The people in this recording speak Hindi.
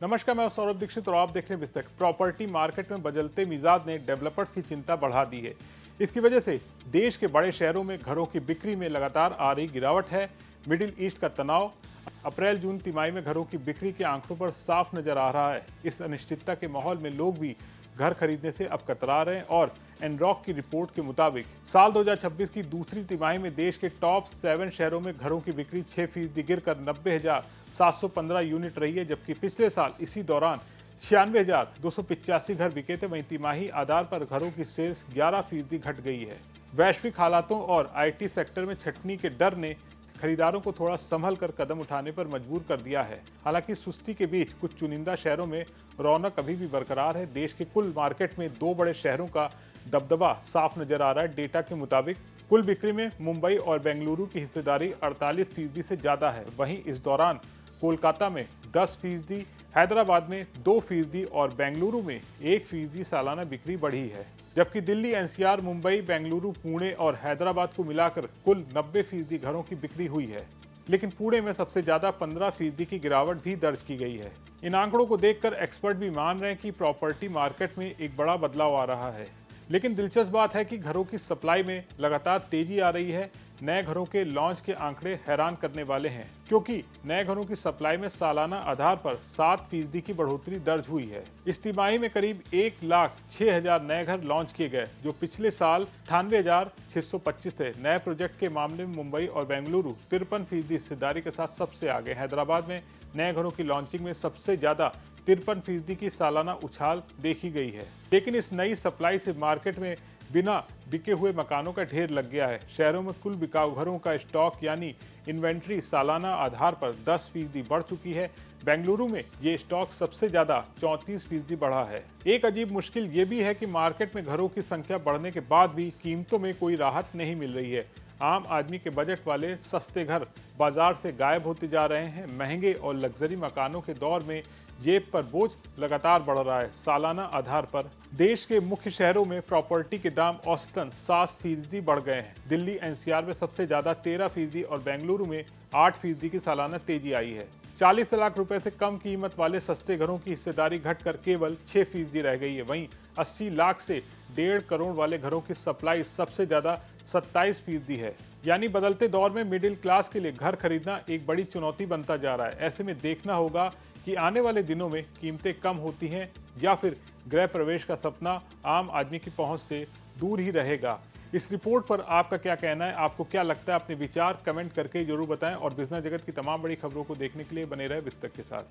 नमस्कार, मैं सौरभ दीक्षित और आप देख रहे हैं बिस्तक। प्रॉपर्टी मार्केट में बदलते मिजाज ने डेवलपर्स की चिंता बढ़ा दी है। इसकी वजह से देश के बड़े शहरों में घरों की बिक्री में लगातार आ रही गिरावट है। मिडिल ईस्ट का तनाव अप्रैल जून तिमाही में घरों की बिक्री के आंकड़ों पर साफ नजर आ रहा है। इस अनिश्चितता के माहौल में लोग भी घर खरीदने से अब कतरा रहे हैं और एनरॉक की रिपोर्ट के मुताबिक साल 2026 की दूसरी तिमाही में देश के टॉप 7 शहरों में घरों की बिक्री 6% गिरकर 90,715 यूनिट रही है, जबकि पिछले साल इसी दौरान 96,285 घर बिके थे। वहीं तिमाही आधार पर घरों की सेल्स 11% घट गई है। वैश्विक हालातों और आईटी सेक्टर में छटनी के डर ने खरीदारों को थोड़ा संभल कर कदम उठाने पर मजबूर कर दिया है। हालांकि सुस्ती के बीच कुछ चुनिंदा शहरों में रौनक अभी भी बरकरार है। देश के कुल मार्केट में 2 बड़े शहरों का दबदबा साफ नजर आ रहा है। डेटा के मुताबिक कुल बिक्री में मुंबई और बेंगलुरु की हिस्सेदारी 48% से ज्यादा है। वहीं इस दौरान कोलकाता में 10%, हैदराबाद में 2% और बेंगलुरु में 1% सालाना बिक्री बढ़ी है। जबकि दिल्ली, एनसीआर, मुंबई, बेंगलुरु, पुणे और हैदराबाद को मिलाकर कुल 90% घरों की बिक्री हुई है। लेकिन पुणे में सबसे ज्यादा 15% की गिरावट भी दर्ज की गई है। इन आंकड़ों को देखकर एक्सपर्ट भी मान रहे हैं कि प्रॉपर्टी मार्केट में एक बड़ा बदलाव आ रहा है। लेकिन दिलचस्प बात है कि घरों की सप्लाई में लगातार तेजी आ रही है। नए घरों के लॉन्च के आंकड़े हैरान करने वाले हैं, क्योंकि नए घरों की सप्लाई में सालाना आधार पर 7% की बढ़ोतरी दर्ज हुई है। इस तिमाही में करीब 1,06,000 नए घर लॉन्च किए गए, जो पिछले साल 98,625 थे। नए प्रोजेक्ट के मामले में मुंबई और बेंगलुरु 53% हिस्सेदारी के साथ सबसे आगे। हैदराबाद में नए घरों की लॉन्चिंग में सबसे ज्यादा 53% की सालाना उछाल देखी गई है। लेकिन इस नई सप्लाई से मार्केट में बिना बिके हुए मकानों का ढेर लग गया है। शहरों में कुल बिकाऊ घरों का स्टॉक यानी इन्वेंट्री सालाना आधार पर 10% बढ़ चुकी है। बेंगलुरु में ये स्टॉक सबसे ज्यादा 34% बढ़ा है। एक अजीब मुश्किल ये भी है कि मार्केट में घरों की संख्या बढ़ने के बाद भी कीमतों में कोई राहत नहीं मिल रही है। आम आदमी के बजट वाले सस्ते घर बाजार से गायब होते जा रहे हैं। महंगे और लग्जरी मकानों के दौर में जेब पर बोझ लगातार बढ़ रहा है। सालाना आधार पर देश के मुख्य शहरों में प्रॉपर्टी के दाम औसतन 7% बढ़ गए हैं। दिल्ली, एनसीआर में सबसे ज्यादा 13% और बेंगलुरु में 8% की सालाना तेजी आई है। 40 लाख रुपए से कम कीमत वाले सस्ते घरों की हिस्सेदारी घटकर केवल 6% रह गई है। वहीं 80 लाख से 1.5 करोड़ वाले घरों की सप्लाई सबसे ज्यादा 27% है। यानी बदलते दौर में मिडिल क्लास के लिए घर खरीदना एक बड़ी चुनौती बनता जा रहा है। ऐसे में देखना होगा कि आने वाले दिनों में कीमतें कम होती हैं या फिर गृह प्रवेश का सपना आम आदमी की पहुंच से दूर ही रहेगा। इस रिपोर्ट पर आपका क्या कहना है? आपको क्या लगता है? अपने विचार कमेंट करके जरूर बताएं और बिजनेस जगत की तमाम बड़ी खबरों को देखने के लिए बने रहे बिस्तक के साथ।